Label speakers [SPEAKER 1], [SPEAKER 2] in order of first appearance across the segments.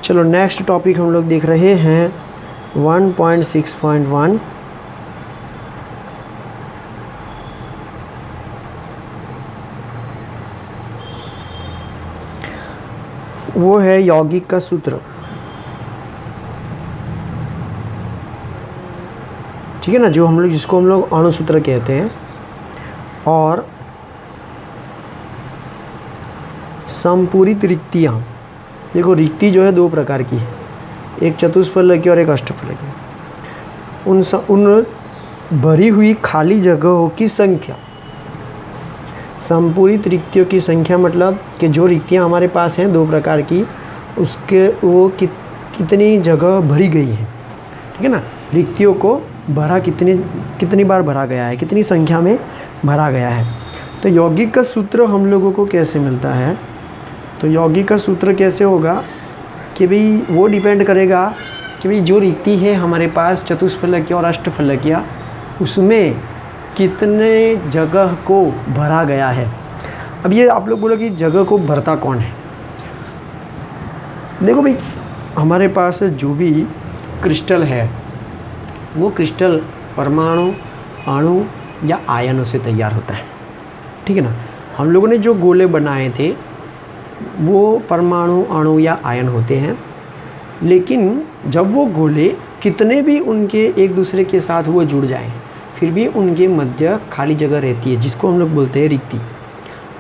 [SPEAKER 1] चलो next topic हम लोग देख रहे हैं 1.6.1। वो है यौगिक का सूत्र। ठीक है ना, जो हम लोग जिसको हम लोग अणुसूत्र कहते हैं। और संपूरित रिक्तियाँ, देखो रिक्ति जो है दो प्रकार की है, एक चतुष्फलकीय और एक अष्टफलकीय। उन भरी हुई खाली जगहों की संख्या, संपूरित रिक्तियों की संख्या मतलब कि जो रिक्तियाँ हमारे पास हैं दो प्रकार की, उसके वो कितनी जगह भरी गई है। ठीक है ना, रिक्तियों को भरा कितनी बार भरा गया है, कितनी संख्या में भरा गया है। तो यौगिक का सूत्र हम लोगों को कैसे मिलता है, तो यौगिक का सूत्र कैसे होगा कि भाई वो डिपेंड करेगा कि भाई जो रिक्ति है हमारे पास चतुष्फलकीय और अष्टफलकीय, उसमें कितने जगह को भरा गया है। अब ये आप लोग बोलो कि जगह को भरता कौन है। देखो भाई, हमारे पास जो भी क्रिस्टल है वो क्रिस्टल परमाणु, अणु या आयनों से तैयार होता है। ठीक है ना, हम लोगों ने जो गोले बनाए थे वो परमाणु, अणु या आयन होते हैं। लेकिन जब वो गोले कितने भी उनके एक दूसरे के साथ वो जुड़ जाएं, फिर भी उनके मध्य खाली जगह रहती है, जिसको हम लोग बोलते हैं रिक्ति।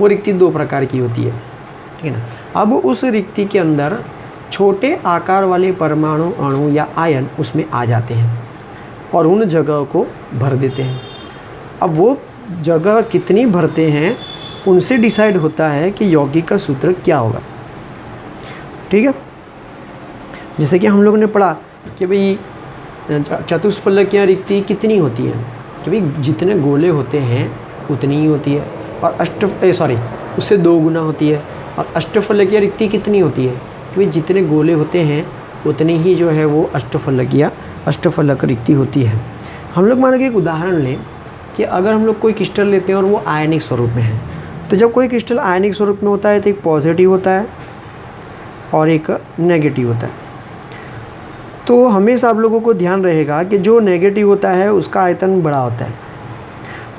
[SPEAKER 1] वो रिक्ति दो प्रकार की होती है। ठीक है ना, अब उस रिक्ति के अंदर छोटे आकार वाले परमाणु, अणु या आयन उसमें आ जाते हैं और उन जगह को भर देते हैं। अब वो जगह कितनी भरते हैं उनसे डिसाइड होता है कि यौगिक का सूत्र क्या होगा। ठीक है, जैसे कि हम लोगों ने पढ़ा कि भाई चतुष्फलकीय रिक्ति कितनी होती है, कि भाई जितने गोले होते हैं उतनी ही होती है, और उससे दो गुना होती है। और अष्टफलकीय रिक्ति कितनी होती है, कि भाई जितने गोले होते हैं उतनी ही जो है वो अष्टफलक रिक्ति होती है। हम लोग मान के एक उदाहरण लें कि अगर हम लोग कोई क्रिस्टल लेते हैं और वो आयनिक स्वरूप में है, तो जब कोई क्रिस्टल आयनिक स्वरूप में होता है तो एक पॉजिटिव होता है और एक नेगेटिव होता है। तो हमेशा आप लोगों को ध्यान रहेगा कि जो नेगेटिव होता है उसका आयतन बड़ा होता है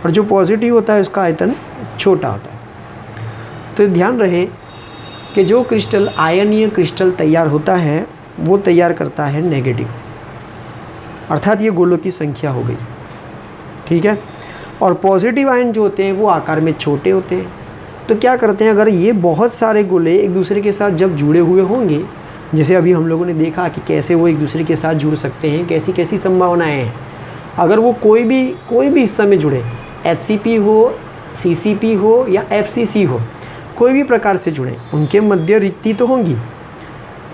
[SPEAKER 1] और जो पॉजिटिव होता है उसका आयतन छोटा होता है। तो ध्यान रहे कि जो क्रिस्टल आयनीय क्रिस्टल तैयार होता है वो तैयार करता है नेगेटिव, अर्थात ये गोलों की संख्या हो गई। ठीक है, और पॉजिटिव आयन जो होते हैं वो आकार में छोटे होते हैं। तो क्या करते हैं, अगर ये बहुत सारे गोले एक दूसरे के साथ जब जुड़े हुए होंगे, जैसे अभी हम लोगों ने देखा कि कैसे वो एक दूसरे के साथ जुड़ सकते हैं, कैसी कैसी संभावनाएं हैं। अगर वो कोई भी हिस्सा में जुड़े, HCP हो, CCP हो या FCC हो, कोई भी प्रकार से जुड़े, उनके मध्य रिक्ति तो होंगी।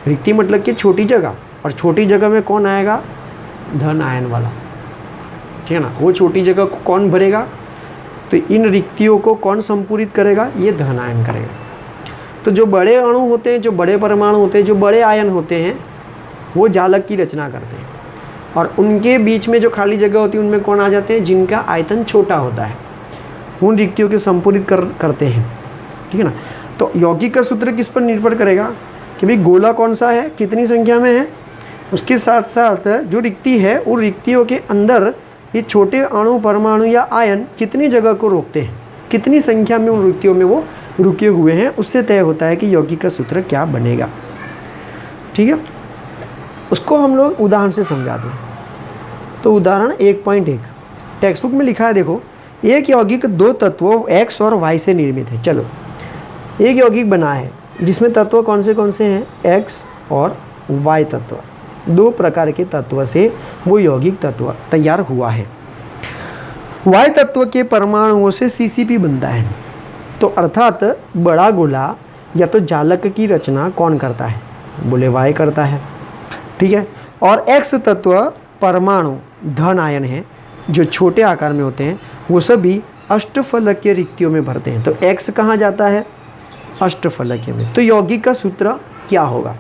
[SPEAKER 1] रिक्ति मतलब कि छोटी जगह, और छोटी जगह में कौन आएगा, धन आयन वाला। ठीक है ना, वो छोटी जगह को कौन भरेगा, तो इन रिक्तियों को कौन संपूरित करेगा, ये धन आयन करेगा। तो जो बड़े अणु होते हैं, जो बड़े परमाणु होते हैं, जो बड़े आयन होते हैं, वो जालक की रचना करते हैं, और उनके बीच में जो खाली जगह होती है उनमें कौन आ जाते हैं, जिनका आयतन छोटा होता है, उन रिक्तियों को संपूरित करते हैं। ठीक है ना, तो यौगिक का सूत्र किस पर निर्भर करेगा कि भाई गोला कौन सा है, कितनी संख्या में है, उसके साथ साथ जो रिक्ति है उन रिक्तियों के अंदर ये छोटे अणु, परमाणु या आयन कितनी जगह को रोकते हैं, कितनी संख्या में उन रिक्तियों में वो रुके हुए हैं, उससे तय होता है कि यौगिक का सूत्र क्या बनेगा। ठीक है, उसको हम लोग उदाहरण से समझा दें। तो उदाहरण 1.1 टेक्स्ट बुक में लिखा है, देखो, एक यौगिक दो तत्वों X और Y से निर्मित है। चलो, एक यौगिक बना है जिसमें तत्व कौन से हैं, X और Y तत्व, दो प्रकार के तत्व से वो यौगिक तत्व तैयार हुआ है। Y तत्व के परमाणुओं से CCP बनता है। तो अर्थात बड़ा गोला या तो जालक की रचना कौन करता है, बोले Y करता है। ठीक है, और X तत्व परमाणु धन आयन है जो छोटे आकार में होते हैं, वो सभी अष्टफलकीय रिक्तियों में भरते हैं। तो X कहाँ जाता है, अष्टफलकीय में। तो यौगिक का सूत्र क्या होगा,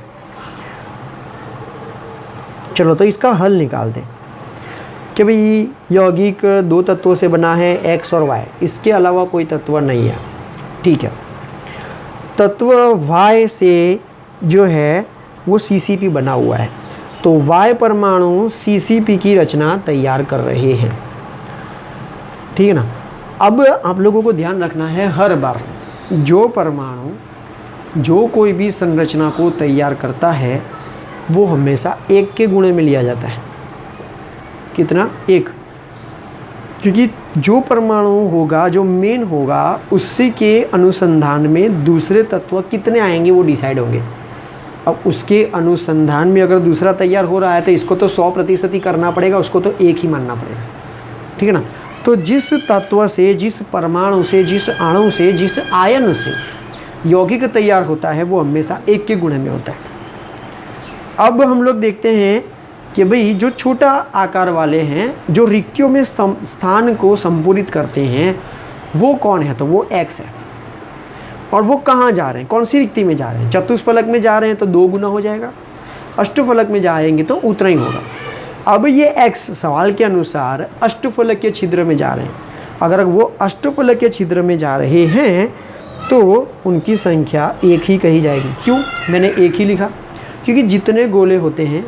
[SPEAKER 1] चलो तो इसका हल निकाल दें कि भाई यौगिक दो तत्वों से बना है, X और Y, इसके अलावा कोई तत्व नहीं है। ठीक है, तत्व Y से जो है वो CCP बना हुआ है। तो Y परमाणु CCP की रचना तैयार कर रहे हैं, ठीक है ना। अब आप लोगों को ध्यान रखना है, हर बार जो परमाणु जो कोई भी संरचना को तैयार करता है वो हमेशा 1 के गुणे में लिया जाता है। कितना? 1। क्योंकि जो परमाणु होगा, जो मेन होगा, उसी के अनुसंधान में दूसरे तत्व कितने आएंगे वो डिसाइड होंगे। अब उसके अनुसंधान में अगर दूसरा तैयार हो रहा है तो इसको तो 100% ही करना पड़ेगा, उसको तो 1 ही मानना पड़ेगा, ठीक है ना। तो जिस तत्व से, जिस परमाणु से, जिस अणु से, जिस आयन से यौगिक तैयार होता है वो हमेशा 1 के गुणे में होता है। अब हम लोग देखते हैं कि भाई जो छोटा आकार वाले हैं, जो रिक्तियों में स्थान को संपूरित करते हैं, वो कौन है? तो वो X है। और वो कहाँ जा रहे हैं, कौन सी रिक्ति में जा रहे हैं? चतुष्फलक में जा रहे हैं तो 2 गुना हो जाएगा, अष्टफलक में जाएंगे तो उतना ही होगा। अब ये X सवाल के अनुसार अष्टफलक के छिद्र में जा रहे हैं। अगर वो अष्टफलक के छिद्र में जा रहे हैं तो उनकी संख्या 1 ही कही जाएगी। क्यों मैंने 1 ही लिखा? क्योंकि जितने गोले होते हैं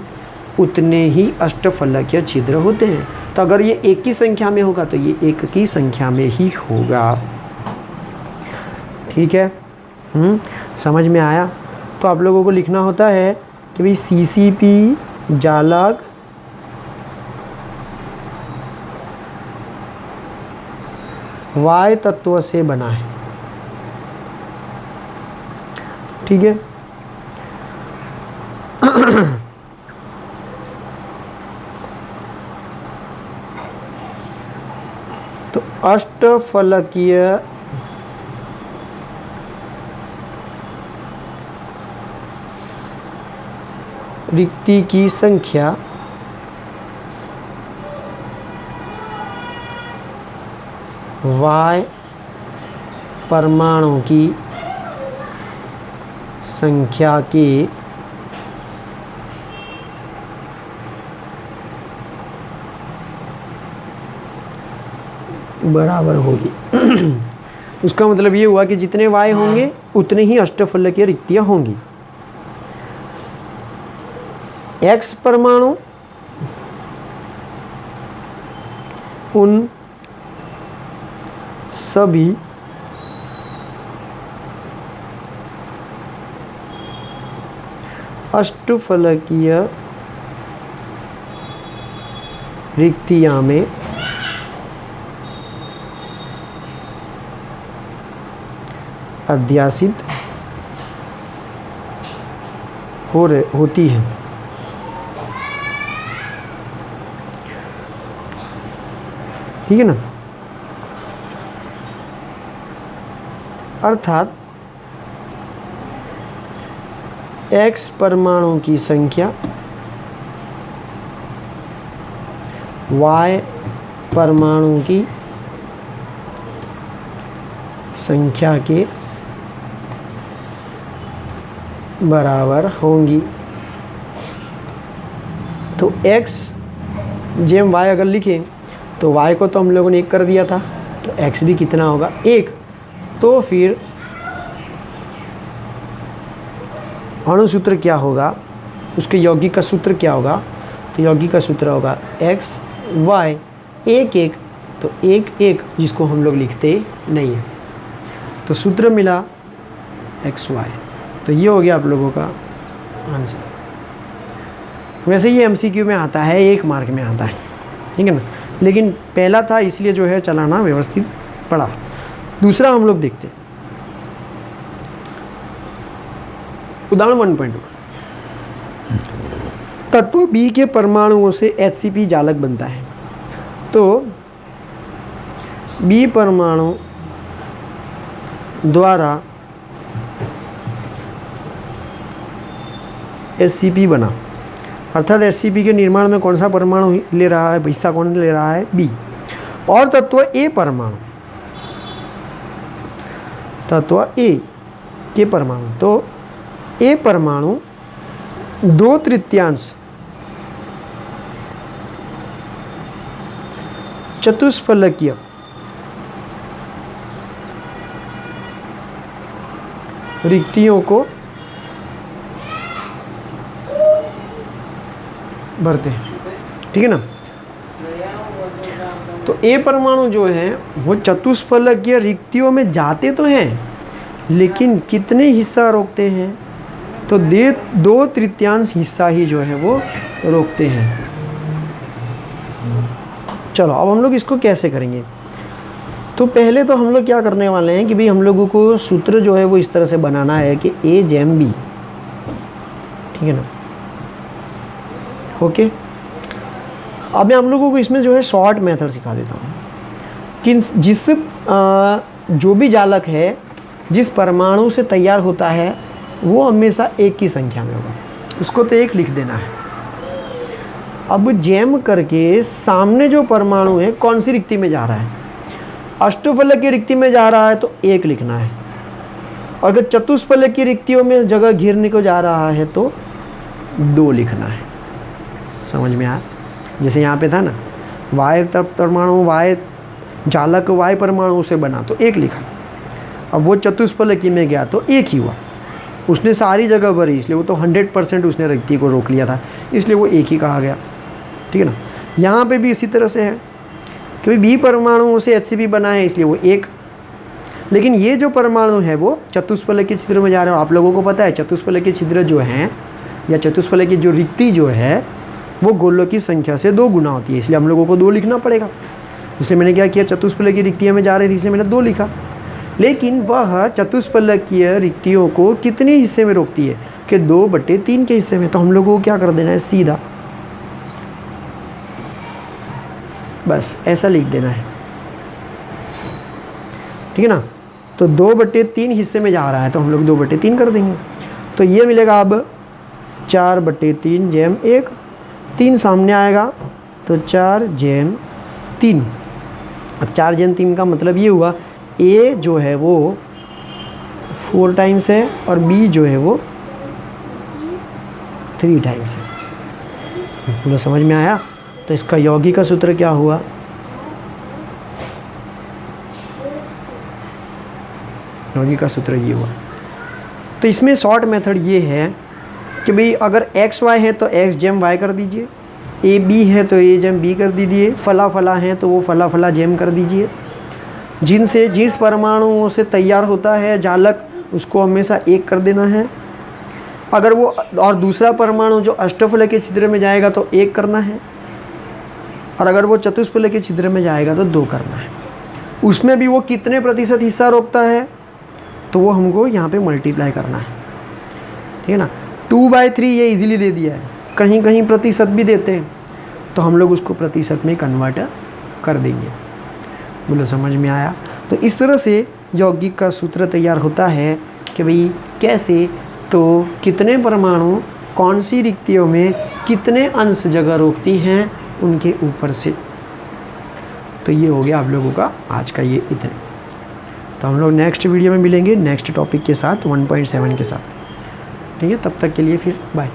[SPEAKER 1] उतने ही अष्टफलकीय छिद्र होते हैं। तो अगर ये 1 की संख्या में होगा तो ये 1 की संख्या में ही होगा, ठीक है। समझ में आया? तो आप लोगों को लिखना होता है कि भाई CCP जालक Y तत्व से बना है, ठीक है। तो अष्टफलकीय रिक्ति की संख्या Y परमाणु की संख्या के बराबर होगी। उसका मतलब ये हुआ कि जितने Y होंगे उतने ही अष्टफलकीय रिक्तियाँ होंगी। X परमाणु उन सभी अष्टफलकीय रिक्तियाँ में अध्यासित होती है। ठीक है ना। अर्थात X परमाणु की संख्या Y परमाणु की संख्या के बराबर होंगी। तो X जेम Y अगर लिखें तो Y को तो हम लोगों ने 1 कर दिया था, तो X भी कितना होगा 1। तो फिर अणुसूत्र क्या होगा, उसके यौगिक का सूत्र क्या होगा? तो यौगिक का सूत्र होगा X Y 1 1, तो 1 1 जिसको हम लोग लिखते नहीं है। तो सूत्र मिला X Y। तो ये हो गया आप लोगों का आंसर। वैसे ये MCQ में आता है, 1 मार्क में आता है, ठीक है ना। लेकिन पहला था इसलिए जो है चलाना व्यवस्थित पड़ा। दूसरा हम लोग देखते हैं उदाहरण 1.1। तत्व B के परमाणुओं से HCP जालक बनता है। तो B परमाणु द्वारा HCP बना, अर्थात HCP के निर्माण में कौन सा परमाणु ले रहा है, हिस्सा कौन ले रहा है? B। और तत्व A परमाणु, तत्व A के परमाणु, तो A परमाणु 2/3 चतुष्फलकीय रिक्तियों को भरते हैं, ठीक है ना। तो ए परमाणु जो है वो चतुष्फलकीय रिक्तियों में जाते तो हैं, लेकिन कितने हिस्सा रोकते हैं, तो 2/3 हिस्सा ही जो है वो रोकते हैं। चलो अब हम लोग इसको कैसे करेंगे। तो पहले तो हम लोग क्या करने वाले हैं कि भाई हम लोगों को सूत्र जो है वो इस तरह से बनाना है कि A जैम B, ठीक है ना। ओके, अब मैं हम लोगों को इसमें जो है शॉर्ट मेथड सिखा देता हूँ कि जो भी जालक है जिस परमाणु से तैयार होता है वो हमेशा एक की संख्या में होगा, उसको तो एक लिख देना है। अब जैम करके सामने जो परमाणु है कौन सी रिक्ति में जा रहा है, अष्टफलक की रिक्ति में जा रहा है तो एक लिखना है, और अगर चतुष्फलक की रिक्तियों में जगह घेरने को जा रहा है तो 2 लिखना है। समझ में आया। जैसे यहाँ पे था ना वाय परमाणु, वाय जालक वाय परमाणु से बना तो 1 लिखा, अब वो चतुष्फलकी में गया तो 1 ही हुआ, उसने सारी जगह भरी, इसलिए वो तो 100% उसने रिक्ति को रोक लिया था, इसलिए वो 1 ही कहा गया, ठीक है ना। यहाँ पे भी इसी तरह से है कि बी परमाणु से HCP बना है इसलिए वो 1, लेकिन ये जो परमाणु है वो चतुष्फलक के छिद्र में जा रहे हो। आप लोगों को पता है चतुष्फलक के छिद्र जो हैं या चतुष्फलक की जो रिक्ति जो है वो गोलों की संख्या से 2 गुना होती है, इसलिए हम लोगों को 2 लिखना पड़ेगा। इसलिए मैंने क्या किया, चतुष्फलक की रिक्तियों में जा रही थी इसलिए मैंने 2 लिखा। लेकिन वह चतुष्फलकीय रिक्तियों को कितने हिस्से में रोकती है कि 2/3 के हिस्से में, तो हम लोगों को क्या कर देना है, सीधा बस ऐसा लिख देना है, ठीक है ना। तो 2/3 हिस्से में जा रहा है तो हम लोग 2/3 कर देंगे, तो ये मिलेगा अब 4/3 जैम 1, 3 सामने आएगा तो 4 जैम 3। अब 4 जैम 3 का मतलब ये हुआ A जो है वो 4 टाइम्स है और B जो है वो 3 टाइम्स है। बोलो समझ में आया। तो इसका यौगिक का सूत्र क्या हुआ, यौगिक का सूत्र ये हुआ। तो इसमें शॉर्ट मेथड ये है कि भाई अगर XY है तो X जैम Y कर दीजिए, AB है तो A जैम B कर दीजिए, फला फला है तो वो फला फला जैम कर दीजिए। जिस परमाणुओं से तैयार होता है जालक उसको हमेशा 1 कर देना है, अगर वो और दूसरा परमाणु जो अष्टफलक के छिद्र में जाएगा तो 1 करना है, और अगर वो चतुष्फलक के छिद्र में जाएगा तो 2 करना है। उसमें भी वो कितने प्रतिशत हिस्सा रोकता है तो वो हमको यहाँ पे मल्टीप्लाई करना है, ठीक है ना। 2/3 ये इजीली दे दिया है, कहीं कहीं प्रतिशत भी देते हैं तो हम लोग उसको प्रतिशत में कन्वर्ट कर देंगे। बोलो समझ में आया। तो इस तरह से यौगिक का सूत्र तैयार होता है कि भाई कैसे, तो कितने परमाणु कौन सी रिक्तियों में कितने अंश जगह रोकती हैं उनके ऊपर से। तो ये हो गया आप लोगों का आज का ये इतना। तो हम लोग नेक्स्ट वीडियो में मिलेंगे नेक्स्ट टॉपिक के साथ 1.7 के साथ, ठीक है। तब तक के लिए फिर बाय।